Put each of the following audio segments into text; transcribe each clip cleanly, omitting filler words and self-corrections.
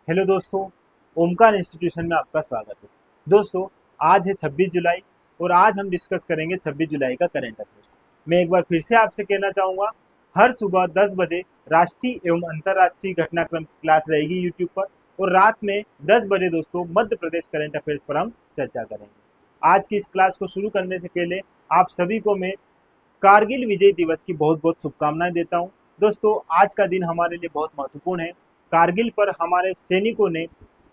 Hello दोस्तों, Omkar institution में आपका स्वागत है। दोस्तों, आज है 26 जुलाई और आज हम डिस्कस करेंगे 26 जुलाई का करंट अफेयर्स। मैं एक बार फिर से आपसे कहना चाहूँगा, हर सुबह 10 बजे राष्ट्रीय एवं अंतर्राष्ट्रीय घटनाक्रम क्लास रहेगी यूट्यूब पर और रात में 10 बजे दोस्तों मध्य प्रदेश करंट अफेयर्स पर हम चर्चा करेंगे। आज की इस क्लास को शुरू करने से पहले आप सभी को मैं कारगिल विजय दिवस की बहुत बहुत शुभकामनाएं देता हूं। दोस्तों, आज का दिन हमारे लिए बहुत महत्वपूर्ण है। कारगिल पर हमारे सैनिकों ने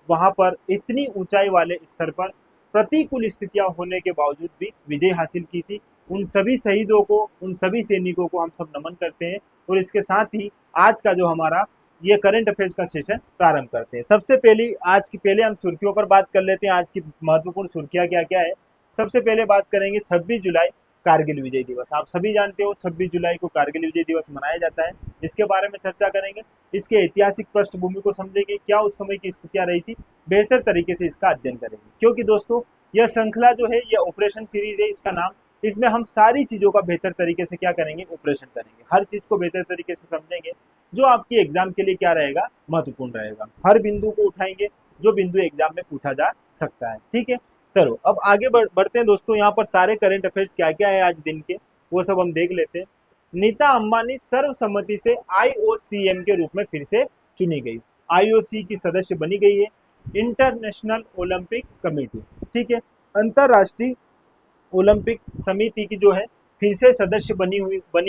वहां पर इतनी ऊंचाई वाले स्तर पर प्रतिकूल स्थितियां होने के बावजूद भी विजय हासिल की थी। उन सभी शहीदों को, उन सभी सैनिकों को हम सब नमन करते हैं और इसके साथ ही आज का जो हमारा ये करंट अफेयर्स का सेशन प्रारंभ करते हैं। सबसे पहले हम सुर्खियों पर बात कर लेते हैं। आज की महत्वपूर्ण सुर्खियां क्या क्या है। सबसे पहले बात करेंगे 26 जुलाई कारगिल विजय दिवस। आप सभी जानते हो 26 जुलाई को कारगिल विजय दिवस मनाया जाता है। इसके बारे में चर्चा करेंगे, इसके ऐतिहासिक पृष्ठभूमि को समझेंगे, क्या उस समय की स्थितियां रही थी, बेहतर तरीके से इसका अध्ययन करेंगे। क्योंकि दोस्तों, यह श्रृंखला जो है, यह ऑपरेशन सीरीज है इसका नाम। इसमें हम सारी चीजों का बेहतर तरीके से क्या करेंगे, ऑपरेशन करेंगे। हर चीज को बेहतर तरीके से समझेंगे, जो आपकी एग्जाम के लिए क्या रहेगा, महत्वपूर्ण रहेगा। हर बिंदु को उठाएंगे जो बिंदु एग्जाम में पूछा जा सकता है। ठीक है, चलो अब आगे बढ़ते हैं दोस्तों। यहाँ पर सारे करंट अफेयर्स क्या क्या है आज दिन के, वो सब हम देख लेते हैं। नीता अंबानी सर्वसम्मति से आईओसीएम के रूप में फिर से चुनी गई। आईओसी की सदस्य बनी गई है इंटरनेशनल ओलंपिक कमेटी। ठीक है, अंतरराष्ट्रीय ओलंपिक समिति की जो है फिर से सदस्य बनी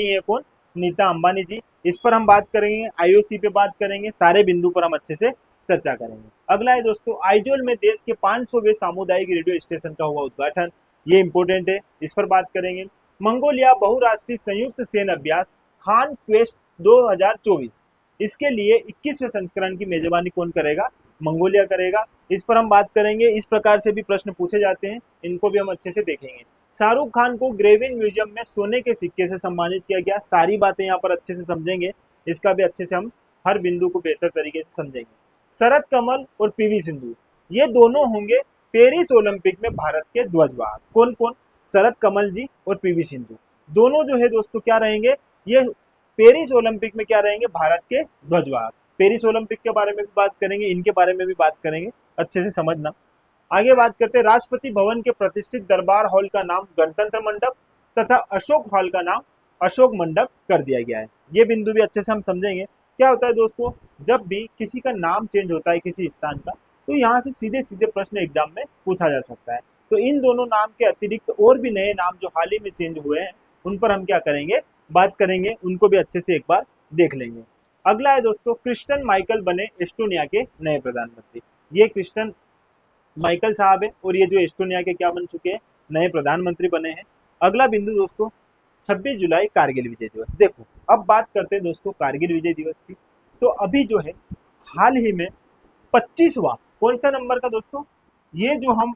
है कौन, नीता अंबानी जी। इस पर हम बात करेंगे, आईओसी पे बात करेंगे, सारे बिंदु पर हम अच्छे से चर्चा करेंगे। अगला है दोस्तों, आइजोल में देश के 500वें सामुदायिक रेडियो स्टेशन का हुआ उद्घाटन। ये इंपॉर्टेंट है, इस पर बात करेंगे। मंगोलिया बहुराष्ट्रीय संयुक्त सेना अभ्यास खान क्वेस्ट 2024, इसके लिए 21वें संस्करण की मेजबानी कौन करेगा, मंगोलिया करेगा। इस पर हम बात करेंगे। इस प्रकार से भी प्रश्न पूछे जाते हैं, इनको भी हम अच्छे से देखेंगे। शाहरुख खान को ग्रेविन म्यूजियम में सोने के सिक्के से सम्मानित किया गया। सारी बातें यहाँ पर अच्छे से समझेंगे, इसका भी अच्छे से हम हर बिंदु को बेहतर तरीके से समझेंगे। शरद कमल और पीवी सिंधु, ये दोनों होंगे पेरिस ओलंपिक में भारत के ध्वजवाहक। कौन कौन, शरद कमल जी और पीवी सिंधु, दोनों जो है दोस्तों क्या रहेंगे, ये पेरिस ओलंपिक में क्या रहेंगे, भारत के ध्वजवाहक। पेरिस ओलंपिक के बारे में भी बात करेंगे, इनके बारे में भी बात करेंगे, अच्छे से समझना। आगे बात करते हैं, राष्ट्रपति भवन के प्रतिष्ठित दरबार हॉल का नाम गणतंत्र मंडप तथा अशोक हॉल का नाम अशोक मंडप कर दिया गया है। ये बिंदु भी अच्छे से हम समझेंगे। क्या होता है दोस्तों, जब भी किसी का नाम चेंज होता है किसी स्थान का, तो यहाँ से सीधे सीधे प्रश्न एग्जाम में पूछा जा सकता है। तो इन दोनों नाम के अतिरिक्त और भी नए नाम जो हाल ही में चेंज हुए हैं, उन पर हम क्या करेंगे, बात करेंगे, उनको भी अच्छे से एक बार देख लेंगे। अगला है दोस्तों, क्रिस्टन माइकल बने एस्टोनिया के नए प्रधानमंत्री। ये क्रिस्टन माइकल साहब है और ये जो एस्टोनिया के क्या बन चुके हैं, नए प्रधानमंत्री बने हैं। अगला बिंदु दोस्तों, 26 जुलाई कारगिल विजय दिवस। देखो, अब बात करते हैं दोस्तों कारगिल विजय दिवस की। तो अभी जो है हाल ही में 25वां, कौन सा नंबर का दोस्तों, ये जो हम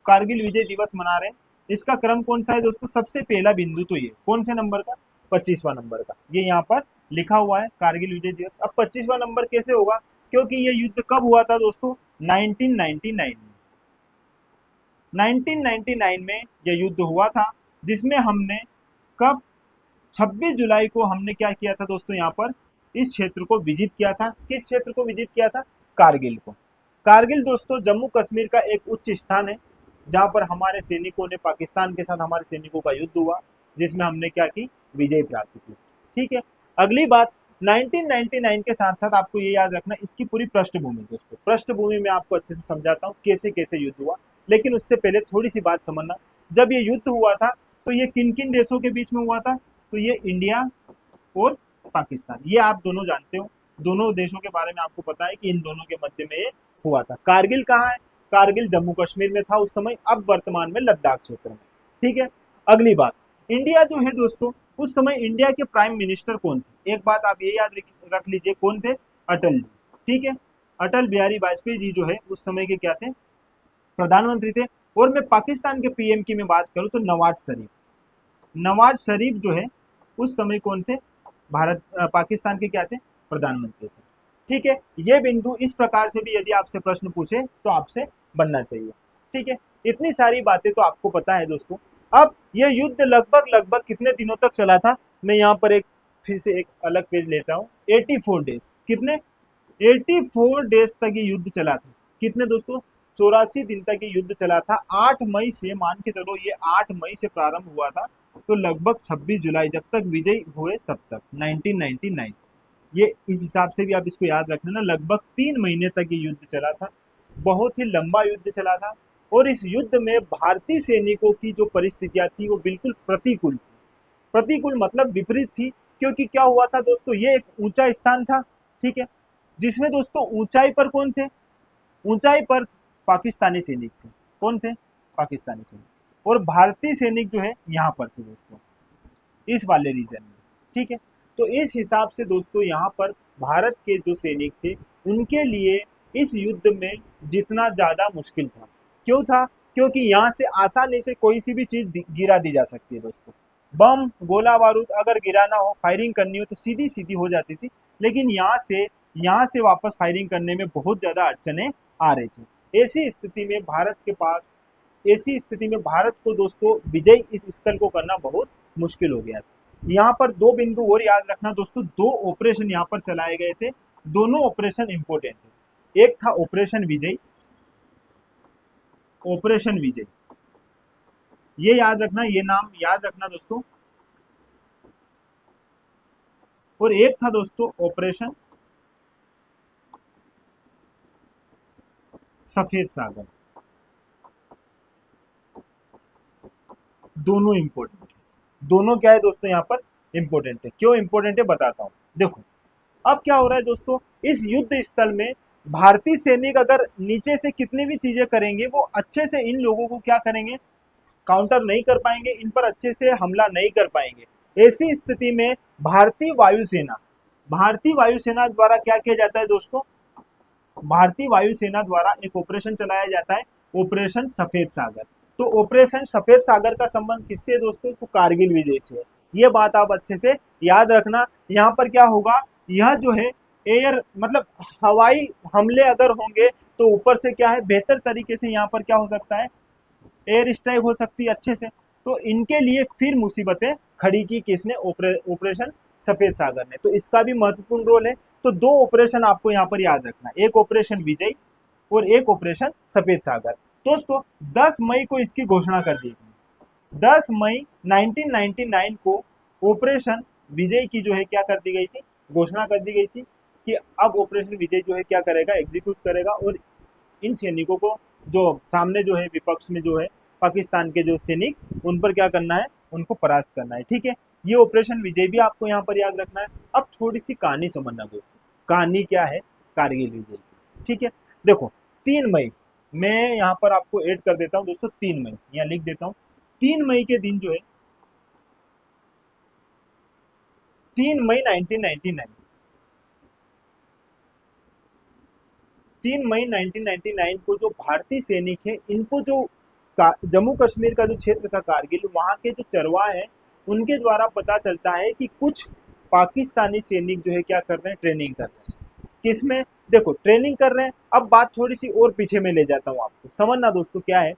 कारगिल विजय दिवस मना रहे हैं, इसका क्रम कौन सा है दोस्तों, सबसे पहला बिंदु तो ये कौन से नंबर का, 25वां नंबर का, ये यहाँ पर लिखा हुआ है कारगिल विजय दिवस। अब 25वां नंबर कैसे होगा, क्योंकि ये युद्ध कब हुआ था दोस्तों, 1999 में। 1999 में यह युद्ध हुआ था, जिसमें हमने कब, 26 जुलाई को हमने क्या किया था दोस्तों, यहाँ पर इस क्षेत्र को विजिट किया था। किस क्षेत्र को विजिट किया था, कारगिल को। कारगिल दोस्तों जम्मू कश्मीर का एक उच्च स्थान है, जहां पर हमारे सैनिकों ने, पाकिस्तान के साथ हमारे सैनिकों का युद्ध हुआ, जिसमें हमने क्या की, विजय प्राप्त की। ठीक है, अगली बात, 1999 के साथ साथ आपको ये याद रखना, इसकी पूरी पृष्ठभूमि दोस्तों, पृष्ठभूमि में आपको अच्छे से समझाता हूँ कैसे कैसे युद्ध हुआ। लेकिन उससे पहले थोड़ी सी बात समझना, जब ये युद्ध हुआ था तो ये किन किन देशों के बीच में हुआ था, तो ये इंडिया और पाकिस्तान, ये आप दोनों जानते हो, दोनों देशों के बारे में आपको पता है कि इन दोनों के मध्य में ये हुआ था। कारगिल कहाँ है, कारगिल जम्मू कश्मीर में था उस समय, अब वर्तमान में लद्दाख क्षेत्र में। ठीक है, अगली बात, इंडिया जो है दोस्तों, उस समय इंडिया के प्राइम मिनिस्टर कौन थे, एक बात आप ये याद रख लीजिए, कौन थे, अटल जी। ठीक है, अटल बिहारी वाजपेयी जी जो है उस समय के क्या थे, प्रधानमंत्री थे। और मैं पाकिस्तान के पीएम की मैं बात करूं तो नवाज शरीफ, नवाज शरीफ जो है उस समय कौन थे, पाकिस्तान के क्या थे, प्रधानमंत्री थे। ठीक है, ये बिंदु इस प्रकार से भी यदि आपसे प्रश्न पूछे तो आपसे बनना चाहिए। ठीक है, इतनी सारी बातें तो आपको पता है दोस्तों। अब ये युद्ध लगभग लगभग कितने दिनों तक चला था, मैं यहाँ पर एक फिर से एक अलग पेज लेता हूँ, 84 डेज, कितने, 84 डेज तक ये युद्ध चला था। कितने दोस्तों? 84 दिन तक ये युद्ध चला था। 8 मई से, मान के चलो ये 8 मई से प्रारंभ हुआ था, तो लगभग 26 जुलाई जब तक विजयी हुए तब तक 1999। ये इस हिसाब से भी आप इसको याद रखना ना, लगभग 3 महीने तक ये युद्ध चला था। बहुत ही लंबा युद्ध चला था और इस युद्ध में भारतीय सैनिकों की जो परिस्थितियां थी वो बिल्कुल प्रतिकूल थी। प्रतिकूल मतलब विपरीत थी, क्योंकि क्या हुआ था दोस्तों, ये एक ऊंचा स्थान था, ठीक है, जिसमें दोस्तों ऊंचाई पर कौन थे? ऊंचाई पर पाकिस्तानी सैनिक थे। कौन थे? पाकिस्तानी सैनिक। और भारतीय सैनिक जो है यहाँ पर थे दोस्तों, इस वाले रीजन में, ठीक है। तो इस हिसाब से दोस्तों यहाँ पर भारत के जो सैनिक थे उनके लिए इस युद्ध में जितना ज्यादा मुश्किल था। क्यों था? क्योंकि यहाँ से आसानी से कोई सी भी चीज गिरा दी जा सकती है दोस्तों। बम, गोला बारूद अगर गिराना हो, फायरिंग करनी हो तो सीधी सीधी हो जाती थी, लेकिन यहाँ से वापस फायरिंग करने में बहुत ज्यादा अड़चने आ रही थी। ऐसी स्थिति में भारत को दोस्तों विजय इस स्थल को करना बहुत मुश्किल हो गया था। यहाँ पर दो बिंदु और याद रखना दोस्तों, दो ऑपरेशन यहाँ पर चलाए गए थे, दोनों ऑपरेशन इंपोर्टेंट थे। एक था ऑपरेशन विजय, ऑपरेशन विजय, ये याद रखना, ये नाम याद रखना दोस्तों। और एक था दोस्तों ऑपरेशन सफेद सागर। दोनों इंपोर्टेंट है। दोनों क्या है दोस्तों यहाँ पर इंपोर्टेंट है। क्यों इंपोर्टेंट है बताता हूँ। देखो अब क्या हो रहा है दोस्तों, इस युद्ध स्थल में भारतीय सैनिक अगर नीचे से कितनी भी चीजें करेंगे वो अच्छे से इन लोगों को क्या करेंगे, काउंटर नहीं कर पाएंगे, इन पर अच्छे से हमला नहीं कर पाएंगे। ऐसी स्थिति में भारतीय वायुसेना द्वारा क्या किया जाता है दोस्तों, भारतीय वायुसेना द्वारा एक ऑपरेशन चलाया जाता है, ऑपरेशन सफेद सागर। तो ऑपरेशन सफेद सागर का संबंध किससे है दोस्तों? तो कारगिल विजय से है। ये बात आप अच्छे से याद रखना। यहाँ पर क्या होगा, यह जो है एयर मतलब हवाई हमले अगर होंगे तो ऊपर से क्या है, बेहतर तरीके से यहाँ पर क्या हो सकता है, एयर स्ट्राइक हो सकती है अच्छे से। तो इनके लिए फिर मुसीबतें खड़ी की किसने? ऑपरेशन सफेद सागर ने। तो इसका भी महत्वपूर्ण रोल है। तो दो ऑपरेशन आपको यहाँ पर याद रखना, एक ऑपरेशन विजय और एक ऑपरेशन सफेद सागर। दोस्तों 10 मई को इसकी घोषणा कर दी गई। 10 मई 1999 को ऑपरेशन विजय की जो है क्या कर दी गई थी, घोषणा कर दी गई थी कि अब ऑपरेशन विजय जो है क्या करेगा, एग्जीक्यूट करेगा और इन सैनिकों को जो सामने जो है विपक्ष में जो है पाकिस्तान के जो सैनिक, उन पर क्या करना है, उनको परास्त करना है, ठीक है। ये ऑपरेशन विजय भी आपको यहाँ पर याद रखना है। अब थोड़ी सी कहानी समझना दोस्तों, कहानी क्या है कारगिल विजय की, ठीक है। देखो 3 मई, मैं यहाँ पर आपको ऐड कर देता हूँ दोस्तों, 3 मई यहाँ लिख देता हूँ। 3 मई के दिन जो है, 3 मई 1999, 3 मई 1999 को जो भारतीय सैनिक है, इनको जो जम्मू कश्मीर का जो क्षेत्र था कारगिल, वहां के जो चरवाह है उनके द्वारा पता चलता है कि कुछ पाकिस्तानी सैनिक जो है क्या कर रहे हैं, ट्रेनिंग कर रहे हैं। किसमें? देखो ट्रेनिंग कर रहे हैं। अब बात थोड़ी सी और पीछे में ले जाता हूँ आपको, समझना दोस्तों क्या है,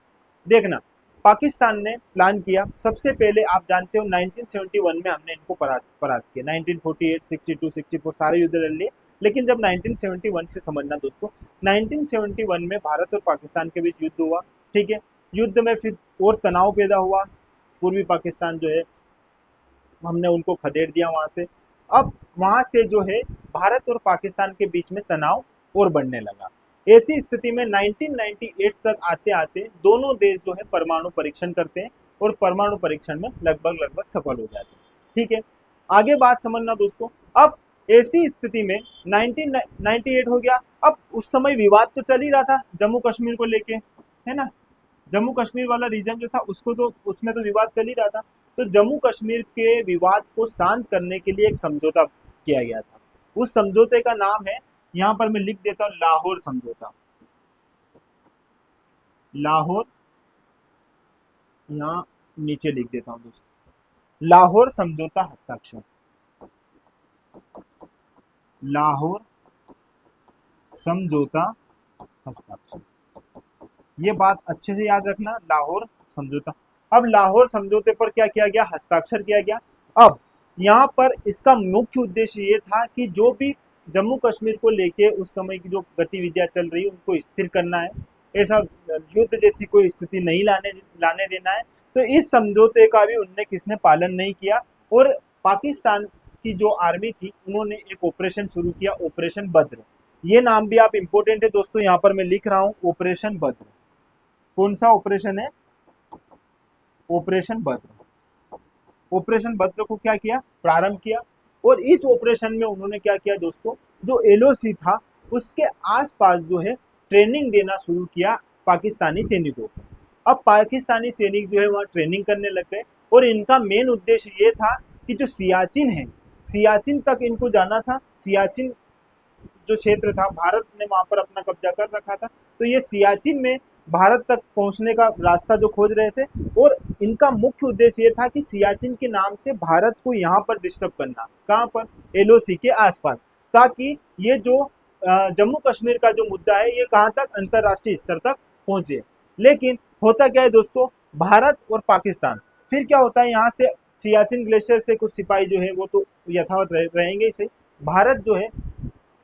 देखना। पाकिस्तान ने प्लान किया, सबसे पहले आप जानते हो 1971 में हमने इनको परास्त किया। 1948, 62, 64 सारे युद्ध लड़ लिए, लेकिन जब 1971 से समझना दोस्तों, 1971 में भारत और पाकिस्तान के बीच युद्ध हुआ, ठीक है। युद्ध में फिर और तनाव पैदा हुआ, पूर्वी पाकिस्तान जो है हमने उनको खदेड़ दिया वहां से। अब वहां से जो है भारत और पाकिस्तान के बीच में तनाव और बढ़ने लगा। ऐसी स्थिति में 1998 तक आते आते दोनों देश जो है परमाणु परीक्षण करते हैं और परमाणु परीक्षण में लगभग सफल हो जाते हैं, ठीक है। आगे बात समझना दोस्तों। अब ऐसी स्थिति में 1998 हो गया। अब उस समय विवाद तो चल ही रहा था जम्मू कश्मीर को लेके, है ना। जम्मू कश्मीर वाला रीजन जो था उसको तो, उसमें तो विवाद चल ही रहा था। तो जम्मू कश्मीर के विवाद को शांत करने के लिए एक समझौता किया गया था। उस समझौते का नाम है, यहाँ पर मैं लिख देता हूँ, लाहौर समझौता। लाहौर, यहाँ नीचे लिख देता हूँ दोस्तों, लाहौर समझौता हस्ताक्षर। लाहौर समझौता हस्ताक्षर, ये बात अच्छे से याद रखना, लाहौर समझौता। अब लाहौर समझौते पर क्या किया गया, हस्ताक्षर किया गया। अब यहाँ पर इसका मुख्य उद्देश्य ये था कि जो भी जम्मू कश्मीर को लेके उस समय की जो गतिविधियां चल रही है उनको स्थिर करना है, ऐसा युद्ध जैसी कोई स्थिति नहीं लाने देना है। तो इस समझौते का भी उनने किसने पालन नहीं किया, और पाकिस्तान की जो आर्मी थी उन्होंने एक ऑपरेशन शुरू किया, ऑपरेशन बद्र। ये नाम भी आप इम्पोर्टेंट है दोस्तों, यहाँ पर मैं लिख रहा हूँ ऑपरेशन बद्र। कौन सा ऑपरेशन है? ऑपरेशन बद्र। ऑपरेशन बद्र को क्या किया? प्रारंभ किया। और इस ऑपरेशन में उन्होंने क्या किया दोस्तों, जो एलओसी था उसके आसपास जो है ट्रेनिंग देना शुरू किया पाकिस्तानी सैनिकों को। अब पाकिस्तानी सैनिक जो है वहाँ ट्रेनिंग करने लग गए, और इनका मेन उद्देश्य ये था कि जो सियाचिन है, सियाचिन तक इनको जाना था। सियाचिन जो क्षेत्र था, भारत ने वहां पर अपना कब्जा कर रखा था, तो ये सियाचिन में भारत तक पहुंचने का रास्ता जो खोज रहे थे, और इनका मुख्य उद्देश्य ये था कि सियाचिन के नाम से भारत को यहाँ पर डिस्टर्ब करना। कहाँ पर? एलओसी के आसपास, ताकि ये जो जम्मू कश्मीर का जो मुद्दा है ये कहाँ तक? अंतरराष्ट्रीय स्तर तक पहुंचे। लेकिन होता क्या है दोस्तों, भारत और पाकिस्तान, फिर क्या होता है, यहाँ से सियाचिन ग्लेशियर से कुछ सिपाही जो है वो तो यथावत रहेंगे ही सही, भारत जो है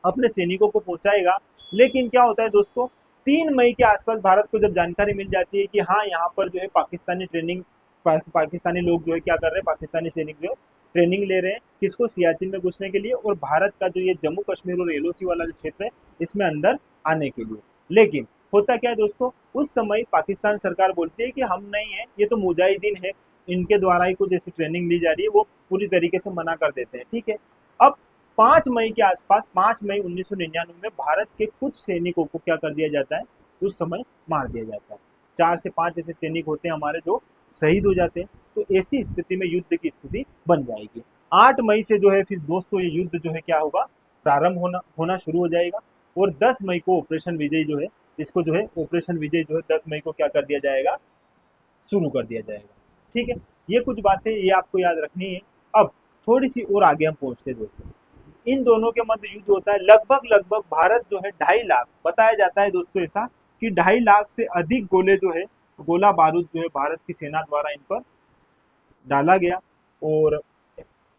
अपने सैनिकों को पहुंचाएगा। लेकिन क्या होता है दोस्तों, 3 मई के आसपास भारत को जब जानकारी मिल जाती है कि हाँ यहाँ पर जो है पाकिस्तानी ट्रेनिंग, पाकिस्तानी लोग जो है क्या कर रहे हैं, पाकिस्तानी सैनिक जो है ट्रेनिंग ले रहे हैं किसको? सियाचिन में घुसने के लिए, और भारत का जो ये जम्मू कश्मीर और एलओसी वाला जो क्षेत्र है इसमें अंदर आने के लिए। लेकिन होता क्या है दोस्तों, उस समय पाकिस्तान सरकार बोलती है कि हम नहीं है, ये तो मुजाहिदीन है, इनके द्वारा ही कुछ ऐसी ट्रेनिंग ली जा रही है, वो पूरी तरीके से मना कर देते हैं। ठीक है, अब 5 मई के आसपास, 5 मई 1999 में भारत के कुछ सैनिकों को क्या कर दिया जाता है, उस समय मार दिया जाता है। 4 से 5 ऐसे सैनिक होते हैं हमारे जो शहीद हो जाते हैं। तो ऐसी स्थिति में युद्ध की स्थिति बन जाएगी। 8 मई से जो है फिर दोस्तों ये युद्ध जो है क्या होगा, प्रारंभ होना शुरू हो जाएगा। और 10 मई को ऑपरेशन विजय जो है, इसको जो है ऑपरेशन विजय जो है 10 मई को क्या कर दिया जाएगा, शुरू कर दिया जाएगा। ठीक है, ये कुछ बातें ये आपको याद रखनी है। अब थोड़ी सी और आगे हम पहुंचते हैं दोस्तों। इन दोनों के मध्य युद्ध होता है, लगभग भारत जो है 2.5 लाख, बताया जाता है दोस्तों ऐसा कि 2.5 लाख से अधिक गोले जो है, गोला बारूद जो है भारत की सेना द्वारा इन पर डाला गया। और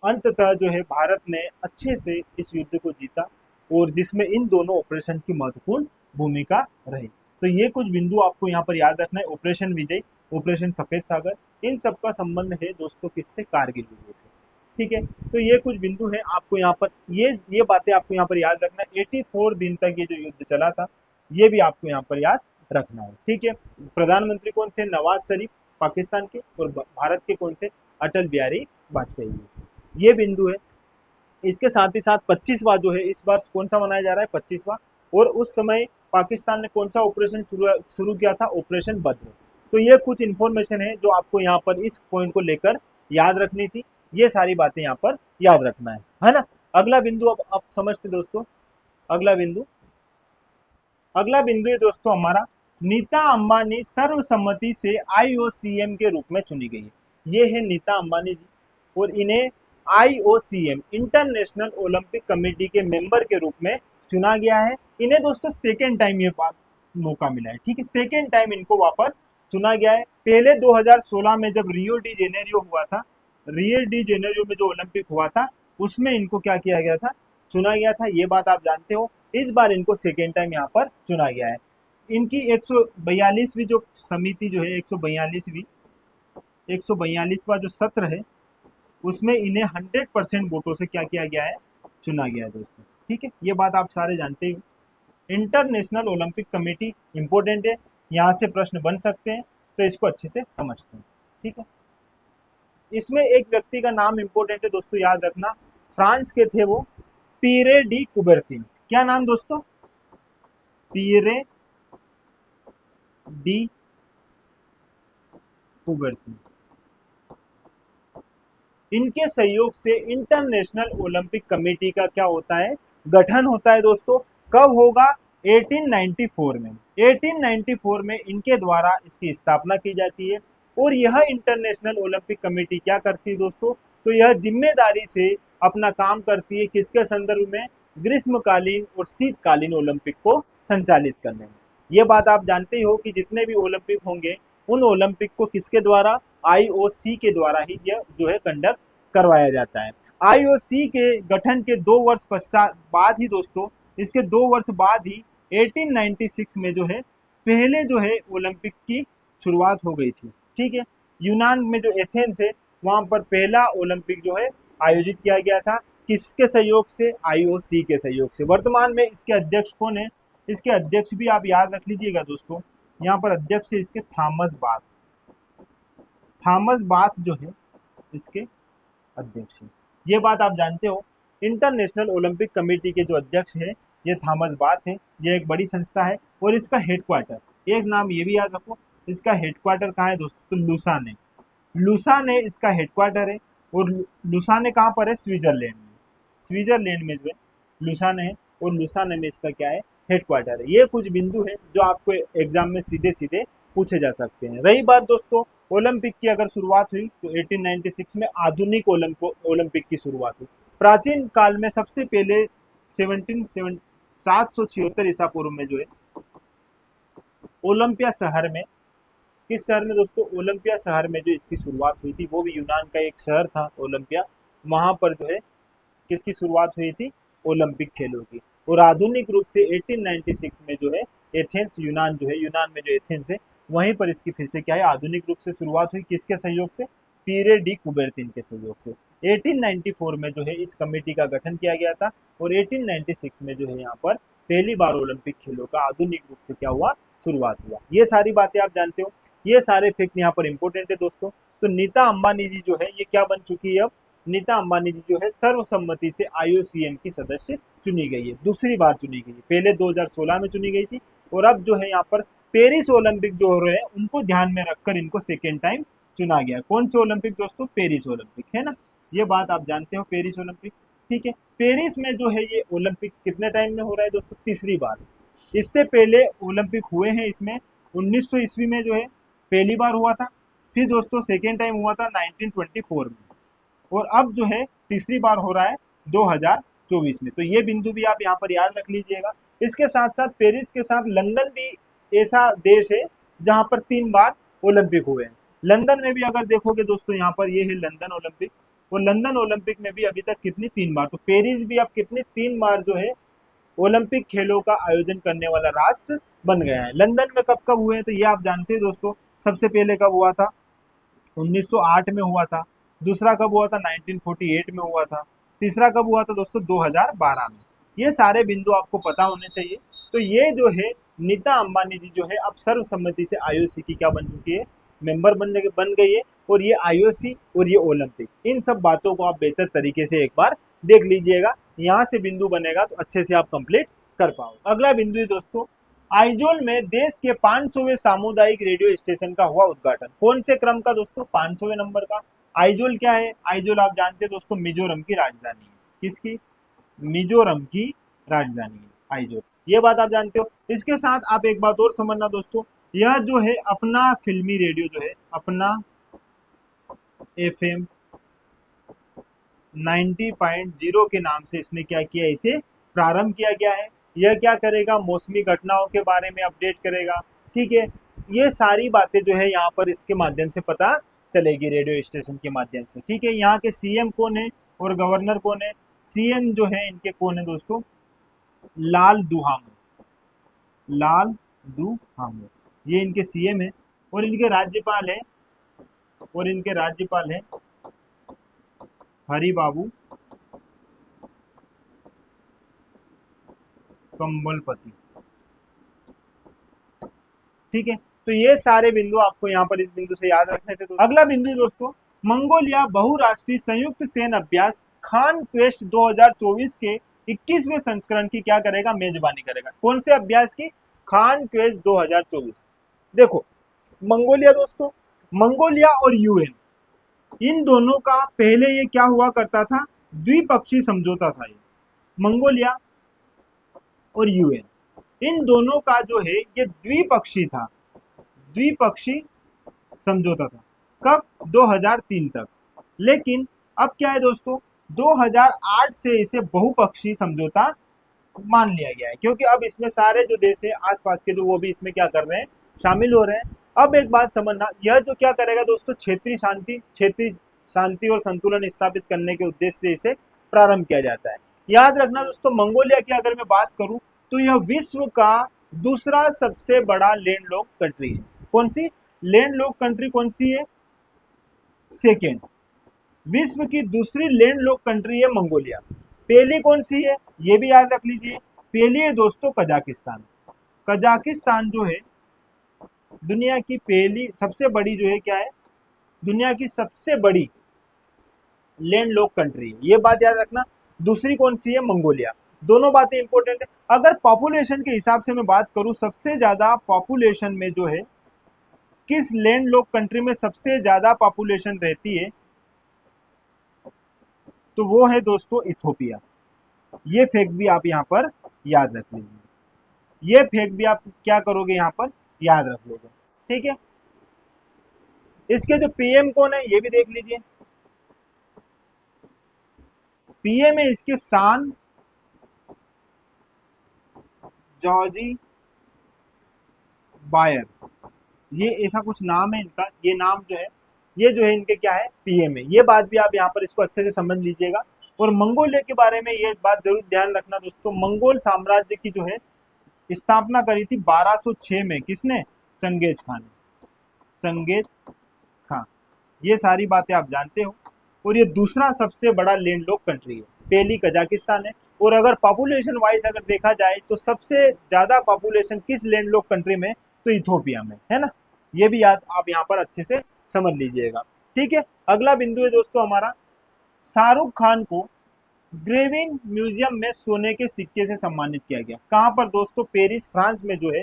अंततः जो है भारत ने अच्छे से इस युद्ध को जीता, और जिसमें इन दोनों ऑपरेशन की महत्वपूर्ण भूमिका रही। तो ये कुछ बिंदु आपको यहाँ पर याद रखना है। ऑपरेशन विजय, ऑपरेशन सफेद सागर, इन सब का संबंध है दोस्तों किससे? कारगिल युद्ध से। ठीक है, तो ये कुछ बिंदु है आपको यहाँ पर, ये बातें आपको यहाँ पर याद रखना है। 84 दिन तक ये जो युद्ध चला था, ये भी आपको यहाँ पर याद रखना है। ठीक है, प्रधानमंत्री कौन थे? नवाज शरीफ पाकिस्तान के, और भारत के कौन थे? अटल बिहारी वाजपेयी। ये बिंदु है। इसके साथ ही साथ 25वां जो है इस बार कौन सा मनाया जा रहा है? 25वां। और उस समय पाकिस्तान ने कौन सा ऑपरेशन शुरू किया था? ऑपरेशन बद्र। तो ये कुछ इन्फॉर्मेशन है जो आपको यहाँ पर इस पॉइंट को लेकर याद रखनी थी। ये सारी बातें यहाँ पर याद रखना है ना। अगला बिंदु अब आप समझते दोस्तों। अगला बिंदु है दोस्तों हमारा, नीता अंबानी सर्वसम्मति से आईओसीएम के रूप में चुनी गई है। ये है नीता अंबानी जी, और इन्हें आईओसीएम, इंटरनेशनल ओलंपिक कमेटी के मेंबर के रूप में चुना गया है। इन्हें दोस्तों सेकेंड टाइम ये बात मौका मिला है। ठीक है, सेकेंड टाइम इनको वापस चुना गया है। पहले 2016 में जब रियो डी जेनेरियो हुआ था, रियो डी जेनेरियो में जो ओलंपिक हुआ था उसमें इनको क्या किया गया था? चुना गया था। ये बात आप जानते हो। इस बार इनको सेकेंड टाइम यहाँ पर चुना गया है। इनकी 142वीं जो समिति जो है, 142वां जो सत्र है, उसमें इन्हें 100% वोटों से क्या किया गया है? चुना गया है दोस्तों। ठीक है, ये बात आप सारे जानते हो। इंटरनेशनल ओलंपिक कमेटी इंपॉर्टेंट है, यहाँ से प्रश्न बन सकते हैं, तो इसको अच्छे से समझते हैं। ठीक है, इसमें एक व्यक्ति का नाम इंपॉर्टेंट है दोस्तों, याद रखना। फ्रांस के थे वो, पीरे डी कुबर्तिन। क्या नाम दोस्तों? पीरे डी कुबर्तिन। इनके सहयोग से इंटरनेशनल ओलंपिक कमेटी का क्या होता है? गठन होता है दोस्तों। कब होगा? 1894 में। 1894 में इनके द्वारा इसकी स्थापना की जाती है। और यह इंटरनेशनल ओलंपिक कमेटी क्या करती है दोस्तों? तो यह जिम्मेदारी से अपना काम करती है किसके संदर्भ में? ग्रीष्मकालीन और शीतकालीन ओलंपिक को संचालित करने में। ये बात आप जानते हो कि जितने भी ओलंपिक होंगे उन ओलंपिक को किसके द्वारा? आईओसी के द्वारा ही यह जो है कंडक्ट करवाया जाता है। आईओसी के गठन के 2 वर्ष पश्चात बाद ही दोस्तों, इसके 2 वर्ष बाद ही 1896 में जो है पहले जो है ओलंपिक की शुरुआत हो गई थी। ठीक है, यूनान में जो एथेंस है वहां पर पहला ओलंपिक जो है आयोजित किया गया था। किसके सहयोग से? आईओसी के सहयोग से। वर्तमान में इसके अध्यक्ष कौन है? इसके अध्यक्ष भी आप याद रख लीजिएगा दोस्तों, यहाँ पर अध्यक्ष है इसके थॉमस बाथ। थॉमस बाथ जो है इसके अध्यक्ष है। ये बात आप जानते हो, इंटरनेशनल ओलंपिक कमेटी के जो अध्यक्ष है ये थॉमस बाथ है। ये एक बड़ी संस्था है और इसका हेडक्वार्टर, एक नाम ये भी याद रखो, इसका हेडक्वार्टर कहाँ है दोस्तों? तो लुसान है। लुसान है इसका हेडक्वार्टर है। और लुसान कहाँ पर है? स्विट्जरलैंड में। स्विट्जरलैंड में जो है लुसान है और लुसान में इसका क्या है? हेडक्वार्टर है। ये कुछ बिंदु है जो आपको एग्जाम में सीधे सीधे पूछे जा सकते हैं। रही बात दोस्तों ओलंपिक की, अगर शुरुआत हुई तो 1896 में आधुनिक ओलंपिक की शुरुआत हुई। प्राचीन काल में सबसे पहले 776 ईसा पूर्व में जो है ओलंपिया शहर में, किस शहर में दोस्तों? ओलंपिया शहर में जो इसकी शुरुआत हुई थी, वो भी यूनान का एक शहर था ओलंपिया, वहां पर जो है किसकी शुरुआत हुई थी? ओलंपिक खेलों की। और आधुनिक रूप से 1896 में जो है एथेंस, यूनान जो है, यूनान में जो एथेंस है वहीं पर इसकी फिर से क्या है? आधुनिक रूप से शुरुआत हुई। किसके सहयोग से? पीरे डी कुबेर्तिन के सहयोग से। 1894 में जो है इस कमेटी का गठन किया गया था और 1896 में जो है यहाँ पर पहली बार ओलंपिक खेलों का आधुनिक रूप से क्या हुआ? शुरुआत हुआ। ये सारी बातें आप जानते हो, ये सारे फैक्ट यहाँ पर इंपॉर्टेंट है दोस्तों। तो नीता अंबानी जी जो है ये क्या बन चुकी है अब? नीता अंबानी जी जो है सर्वसम्मति से आईओसीएम की सदस्य चुनी गई है, दूसरी बार चुनी गई है। पहले 2016 में चुनी गई थी और अब जो है यहाँ पर पेरिस ओलंपिक जो हो रहे हैं उनको ध्यान में रखकर इनको सेकेंड टाइम चुना गया। कौन से ओलंपिक दोस्तों? पेरिस ओलंपिक, है ना, ये बात आप जानते हो, पेरिस ओलंपिक। ठीक है, पेरिस में जो है ये ओलंपिक कितने टाइम में हो रहा है दोस्तों? तीसरी बार। इससे पहले ओलंपिक हुए हैं इसमें 1900 ईस्वी में जो है पहली बार हुआ था, फिर दोस्तों सेकेंड टाइम हुआ था 1924 में, और अब जो है तीसरी बार हो रहा है 2024 में। तो ये बिंदु भी आप यहाँ पर याद रख लीजिएगा। इसके साथ साथ पेरिस के साथ लंदन भी ऐसा देश है जहाँ पर 3 बार ओलंपिक हुए हैं। लंदन में भी अगर देखोगे दोस्तों, यहाँ पर ये है लंदन ओलंपिक, और लंदन ओलंपिक में भी अभी तक कितनी? 3 बार। तो पेरिस भी अब कितनी? 3 बार जो है ओलंपिक खेलों का आयोजन करने वाला राष्ट्र बन गया है। लंदन में कब कब हुए हैं तो ये आप जानते हैं दोस्तों। सबसे पहले कब हुआ था? 1908 में हुआ था। दूसरा कब हुआ था? 1948 में हुआ था। तीसरा कब हुआ था दोस्तों? 2012 में। ये सारे बिंदु आपको पता होने चाहिए। तो ये जो है नीता अंबानी जी जो है अब सर्वसम्मति से आईओसी की क्या बन चुकी है? मेंबर बन गई है। और ये आईओसी और ये ओलंपिक, इन सब बातों को आप बेहतर तरीके से एक बार देख लीजिएगा। यहाँ से बिंदु बनेगा तो अच्छे से आप कंप्लीट कर पाओ। अगला बिंदु है दोस्तों, आइजोल में देश के 500वें सामुदायिक रेडियो स्टेशन का हुआ उद्घाटन। कौन से क्रम का दोस्तों? 500वें नंबर का। आइजोल क्या है? आइजोल आप जानते हैं दोस्तों मिजोरम की राजधानी है। किसकी? मिजोरम की राजधानी है आइजोल, ये बात आप जानते हो। इसके साथ आप एक बात और समझना दोस्तों, यह जो है अपना फिल्मी रेडियो जो है अपना FM 90.0 के नाम से इसने क्या किया? इसे प्रारंभ किया गया है। यह क्या करेगा? मौसमी घटनाओं के बारे में अपडेट करेगा। ठीक है, ये सारी बातें जो है यहाँ पर इसके माध्यम से पता चलेगी, रेडियो स्टेशन के माध्यम से। ठीक है, यहाँ के सीएम कौन है और गवर्नर कौन है? सीएम जो है इनके कौन है दोस्तों? लाल दुहामो। लाल दुहामो ये इनके सीएम है। और इनके राज्यपाल है हरिबाबू कंबलपति। ठीक है, तो ये सारे बिंदु आपको यहाँ पर इस बिंदु से याद रखने थे। अगला बिंदु दोस्तों, मंगोलिया बहुराष्ट्रीय संयुक्त सैन्य अभ्यास खान क्वेस्ट 2024 के 21वें संस्करण की क्या करेगा? मेजबानी करेगा। कौन से अभ्यास की? खान क्वेस्ट 2024। देखो मंगोलिया दोस्तों, मंगोलिया और यूएन, इन दोनों का पहले ये क्या हुआ करता था? द्विपक्षीय समझौता था। ये मंगोलिया और यूएन, इन दोनों का जो है ये द्विपक्षीय था, द्विपक्षीय समझौता था। कब? 2003 तक। लेकिन अब क्या है दोस्तों, 2008 से इसे बहुपक्षीय समझौता मान लिया गया है, क्योंकि अब इसमें सारे जो देश है आसपास के जो, वो भी इसमें क्या कर रहे हैं? शामिल हो रहे हैं। अब एक बात समझना, यह जो क्या करेगा दोस्तों? क्षेत्रीय शांति और संतुलन स्थापित करने के उद्देश्य से इसे प्रारंभ किया जाता है। याद रखना दोस्तों, मंगोलिया की अगर मैं बात करूं तो यह विश्व का दूसरा सबसे बड़ा लैंडलॉक कंट्री है। कौन सी लैंडलॉक कंट्री कौन सी है? सेकेंड। विश्व की दूसरी लैंडलॉक कंट्री है मंगोलिया। पहली कौन सी है ये भी याद रख लीजिए, पहली है दोस्तों कजाकिस्तान। कजाकिस्तान जो है दुनिया की पहली सबसे बड़ी जो है क्या है, दुनिया की सबसे बड़ी लैंडलॉक कंट्री है, ये बात याद रखना। दूसरी कौन सी है? मंगोलिया। दोनों बातें इंपॉर्टेंट है। अगर पॉपुलेशन के हिसाब से मैं बात करूं, सबसे ज्यादा पॉपुलेशन में जो है किस लैंडलॉक कंट्री में सबसे ज्यादा पॉपुलेशन रहती है, तो वो है दोस्तों इथोपिया। ये फैक्ट भी आप यहाँ पर याद रख लीजिए, ये फैक्ट भी आप क्या करोगे यहाँ पर याद रख लोगे, ठीक है। इसके जो पीएम कौन है ये भी देख लीजिए। पीएम है इसके सान जॉर्जी बायर, ये ऐसा कुछ नाम है इनका। ये नाम जो है ये जो है इनके क्या है, पीएम है। ये बात भी आप यहाँ पर इसको अच्छे से समझ लीजिएगा। और मंगोलिया के बारे में ये बात जरूर ध्यान रखना दोस्तों, मंगोल साम्राज्य की जो है स्थापना करी थी 1206 में, किसने? Genghis Khan. चंगेज खान, ये सारी बातें आप जानते हो। और ये दूसरा सबसे बड़ा लैंडलॉक कंट्री है, पहली कजाकिस्तान है। और अगर पॉपुलेशन वाइज अगर देखा जाए तो सबसे ज्यादा पॉपुलेशन किस लैंडलॉक कंट्री में? तो इथोपिया में, है ना। ये भी याद आप यहाँ पर अच्छे से समझ लीजिएगा, ठीक है। अगला बिंदु है दोस्तों हमारा, शाहरुख खान को ग्रेविन म्यूजियम में सोने के सिक्के से सम्मानित किया गया। कहाँ पर दोस्तों? पेरिस फ्रांस में जो है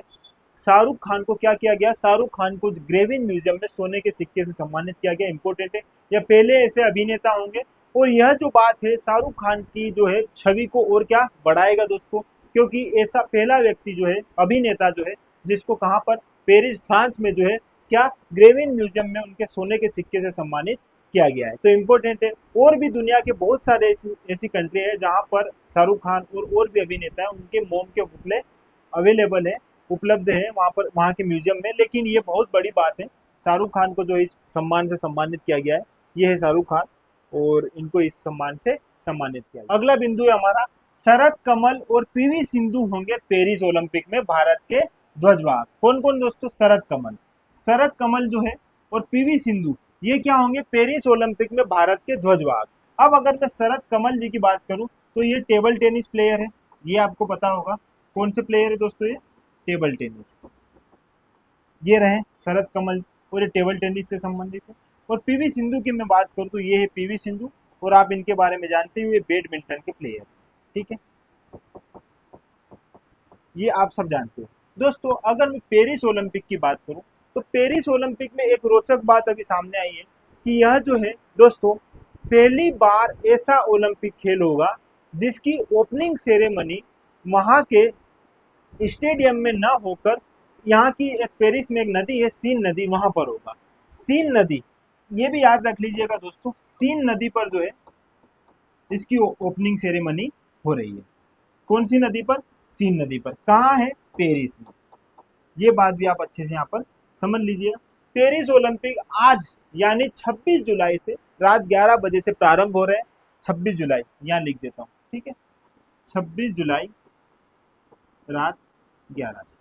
शाहरुख खान को क्या किया गया? शाहरुख खान को ग्रेविन म्यूजियम में सोने के सिक्के से सम्मानित किया गया। इंपॉर्टेंट है, यह पहले ऐसे अभिनेता होंगे। और यह जो बात है शाहरुख खान की जो है छवि को और क्या बढ़ाएगा दोस्तों, क्योंकि ऐसा पहला व्यक्ति जो है, अभिनेता जो है, जिसको कहाँ पर? पेरिस फ्रांस में जो है क्या ग्रेविन म्यूजियम में उनके सोने के सिक्के से सम्मानित किया गया है। तो इम्पोर्टेंट है। और भी दुनिया के बहुत सारे ऐसी कंट्री है जहाँ पर शाहरुख खान और भी अभिनेता है, उनके मोम के पुतले अवेलेबल है, उपलब्ध है वहाँ पर, वहाँ के म्यूजियम में। लेकिन ये बहुत बड़ी बात है, शाहरुख खान को जो इस सम्मान से सम्मानित किया गया है, ये है शाहरुख खान, और इनको इस सम्मान से सम्मानित किया गया। अगला बिंदु है हमारा, शरद कमल और पीवी सिंधु होंगे पेरिस ओलंपिक में भारत के ध्वजवाहक। कौन कौन दोस्तों? शरद कमल जो है और पीवी सिंधु, ये क्या होंगे? पेरिस ओलंपिक में भारत के ध्वजवाहक। अब अगर मैं शरद कमल जी की बात करूं तो ये टेबल टेनिस प्लेयर है, ये आपको पता होगा। कौन से प्लेयर है दोस्तों? ये टेबल टेनिस। ये रहे शरद कमल, और ये टेबल टेनिस से संबंधित है। और पीवी सिंधु की मैं बात करूं तो ये है पीवी सिंधु, और आप इनके बारे में जानते हुए बैडमिंटन के प्लेयर, ठीक है, ये आप सब जानते हो दोस्तों। अगर मैं पेरिस ओलंपिक की बात करूं तो पेरिस ओलंपिक में एक रोचक बात अभी सामने आई है कि यह जो है दोस्तों पहली बार ऐसा ओलंपिक खेल होगा जिसकी ओपनिंग सेरेमनी वहां के स्टेडियम में न होकर यहाँ की एक पेरिस में एक नदी है, सीन नदी, वहां पर होगा। सीन नदी, ये भी याद रख लीजिएगा दोस्तों, सीन नदी पर जो है इसकी ओपनिंग सेरेमनी हो रही है। कौन सी नदी पर? सीन नदी पर। कहाँ है? पेरिस में। ये बात भी आप अच्छे से यहाँ पर समझ लीजिएगा। पेरिस ओलंपिक आज यानी 26 जुलाई से रात 11 बजे से प्रारंभ हो रहे हैं। 26 जुलाई यहाँ लिख देता हूँ, ठीक है, 26 जुलाई रात 11 से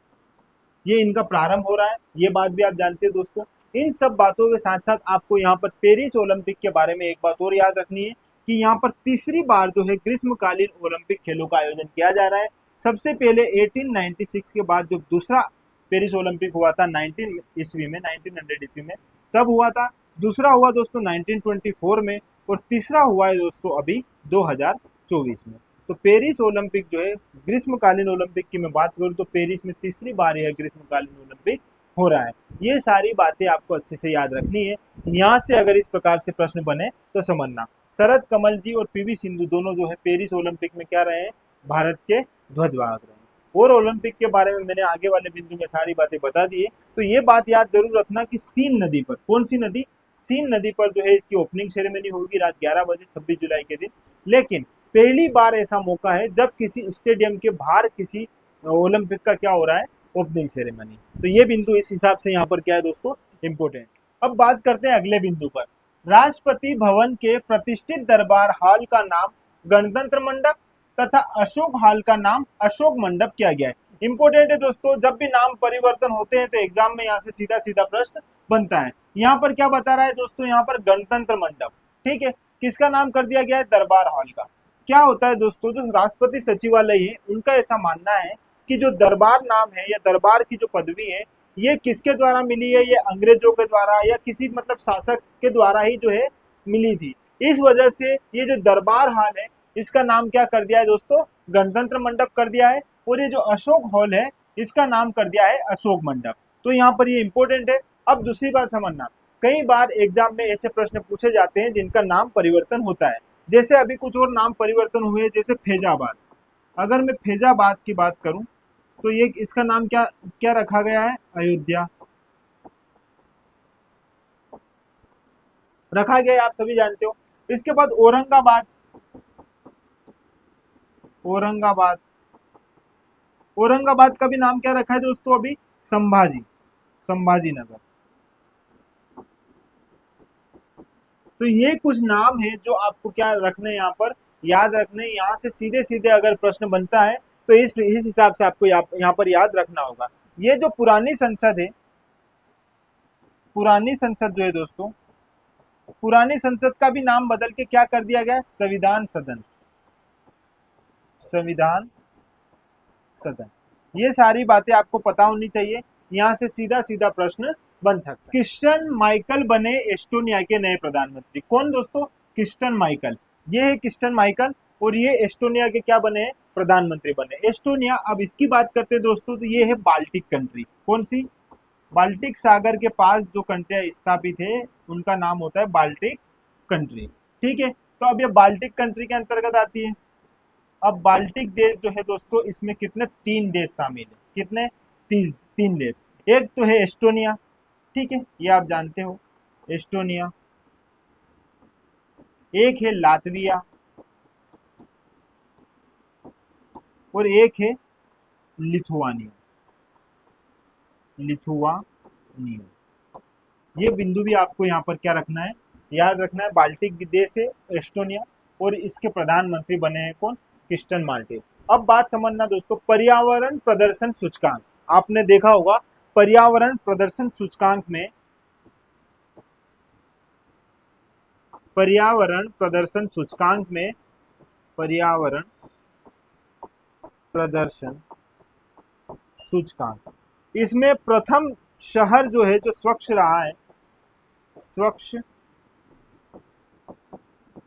ये इनका प्रारंभ हो रहा है। ये बात भी आप जानते हैं दोस्तों। इन सब बातों के साथ साथ आपको यहाँ पर पेरिस ओलंपिक के बारे में एक बात और याद रखनी है कि यहाँ पर तीसरी बार जो है ग्रीष्मकालीन ओलंपिक खेलों का आयोजन किया जा रहा है। सबसे पहले 1896 के बाद जो दूसरा पेरिस ओलंपिक हुआ था 1900 ईस्वी में, तब हुआ था। दूसरा हुआ दोस्तों 1924 में, और तीसरा हुआ है दोस्तों अभी 2024 में। तो पेरिस ओलंपिक जो है ग्रीष्मकालीन ओलंपिक की मैं बात करूँ तो पेरिस में तीसरी बार यह ग्रीष्मकालीन ओलंपिक हो रहा है। ये सारी बातें आपको अच्छे से याद रखनी है। यहाँ से अगर इस प्रकार से प्रश्न बने तो समझना, शरद कमल जी और पीवी सिंधु दोनों जो है पेरिस ओलंपिक में क्या रहे हैं? भारत के ध्वजवाहक रहे। और ओलंपिक के बारे में मैंने आगे वाले बिंदु में सारी बातें बता दी है। तो ये बात याद जरूर रखना कि सीन नदी पर, कौन सी नदी? सीन नदी पर जो है इसकी ओपनिंग सेरेमनी होगी रात 11 बजे 26 जुलाई के दिन। लेकिन पहली बार ऐसा मौका है जब किसी स्टेडियम के बाहर किसी ओलंपिक का क्या हो रहा है? Opening ceremony. तो ये बिंदु इस हिसाब से यहाँ पर क्या है दोस्तों? इंपोर्टेंट। अब बात करते हैं अगले बिंदु पर। राष्ट्रपति भवन के प्रतिष्ठित दरबार हॉल का नाम गणतंत्र मंडप तथा अशोक हॉल का नाम अशोक मंडप किया गया है। इंपोर्टेंट है दोस्तों, जब भी नाम परिवर्तन होते हैं तो एग्जाम में यहाँ से सीधा सीधा प्रश्न बनता है। यहाँ पर क्या बता रहा है दोस्तों, यहाँ पर गणतंत्र मंडप, ठीक है, किसका नाम कर दिया गया है, दरबार हॉल का। क्या होता है दोस्तों, जो राष्ट्रपति सचिवालय है उनका ऐसा मानना है कि जो दरबार नाम है या दरबार की जो पदवी है ये किसके द्वारा मिली है, ये अंग्रेजों के द्वारा या किसी मतलब शासक के द्वारा ही जो है मिली थी। इस वजह से ये जो दरबार हॉल है इसका नाम क्या कर दिया है दोस्तों, गणतंत्र मंडप कर दिया है। और ये जो अशोक हॉल है इसका नाम कर दिया है अशोक मंडप। तो यहाँ पर ये इंपॉर्टेंट है। अब दूसरी बात समझना, कई बार एग्जाम में ऐसे प्रश्न पूछे जाते हैं जिनका नाम परिवर्तन होता है। जैसे अभी कुछ और नाम परिवर्तन हुए, जैसे फैजाबाद। अगर मैं फैजाबाद की बात करूं तो ये इसका नाम क्या क्या रखा गया है, अयोध्या रखा गया है, आप सभी जानते हो। इसके बाद औरंगाबाद, औरंगाबाद औरंगाबाद का भी नाम क्या रखा है दोस्तों अभी, संभाजी, संभाजी नगर। तो ये कुछ नाम है जो आपको क्या रखने, यहाँ पर याद रखने। यहाँ से सीधे सीधे अगर प्रश्न बनता है तो इस हिसाब से आपको यहाँ पर याद रखना होगा। ये जो पुरानी संसद है, पुरानी संसद जो है दोस्तों, पुरानी संसद का भी नाम बदल के क्या कर दिया गया, संविधान सदन, संविधान सदन। ये सारी बातें आपको पता होनी चाहिए, यहाँ से सीधा सीधा प्रश्न बन सकता है। क्रिस्टियन माइकल बने एस्टोनिया के नए प्रधानमंत्री। कौन दोस्तों, क्रिस्टियन माइकल। ये है क्रिस्टियन माइकल और ये एस्टोनिया के क्या बने, प्रधानमंत्री बने। एस्टोनिया, अब इसकी बात करते हैं दोस्तों, तो ये है बाल्टिक कंट्री। कौन सी, बाल्टिक सागर के पास जो कंट्रियां स्थापित है उनका नाम होता है बाल्टिक कंट्री, ठीक है। तो अब ये बाल्टिक कंट्री के अंतर्गत आती है। अब बाल्टिक देश जो है दोस्तों, इसमें कितने, 3 देश शामिल है। कितने, 3 देश। एक तो है एस्टोनिया, ठीक है, ये आप जानते हो, एस्टोनिया। एक है लातविया और एक है लिथुआनिया, लिथुआनिया। ये बिंदु भी आपको यहाँ पर क्या रखना है, याद रखना है। बाल्टिक देश है एस्टोनिया और इसके प्रधानमंत्री बने हैं कौन, क्रिस्टियन मार्टिन। अब बात समझना दोस्तों, पर्यावरण प्रदर्शन सूचकांक। आपने देखा होगा पर्यावरण प्रदर्शन सूचकांक में, पर्यावरण प्रदर्शन सूचकांक में, पर्यावरण प्रदर्शन सूचकांक, इसमें प्रथम शहर जो है जो स्वच्छ रहा है, स्वच्छ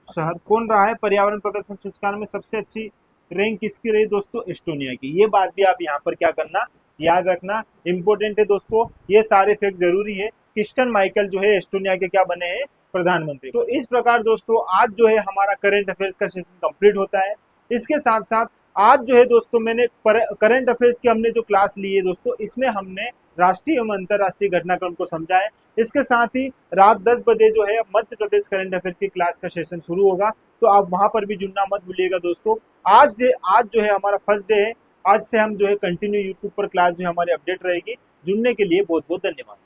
शहर कौन रहा है पर्यावरण प्रदर्शन सूचकांक में, सबसे अच्छी रैंक किसकी रही दोस्तों, एस्टोनिया की। ये बात भी आप यहाँ पर क्या करना, याद रखना, इंपॉर्टेंट है दोस्तों। ये सारे फैक्ट जरूरी है। क्रिस्टियन माइकल जो है एस्टोनिया के क्या बने हैं, प्रधानमंत्री। तो इस प्रकार दोस्तों आज जो है हमारा करंट अफेयर्स का सेशन कंप्लीट होता है। इसके साथ साथ आज जो है दोस्तों मैंने करंट अफेयर्स की हमने जो क्लास ली है दोस्तों, इसमें हमने राष्ट्रीय एवं अंतर्राष्ट्रीय घटनाक्रम को समझा है। इसके साथ ही रात 10 बजे जो है मध्य प्रदेश करंट अफेयर्स की क्लास का सेशन शुरू होगा, तो आप वहां पर भी जुड़ना मत भूलिएगा दोस्तों। आज जो है हमारा फर्स्ट डे है। आज से हम जो है कंटिन्यू यूट्यूब पर क्लास जो है हमारी अपडेट रहेगी। जुड़ने के लिए बहुत बहुत धन्यवाद।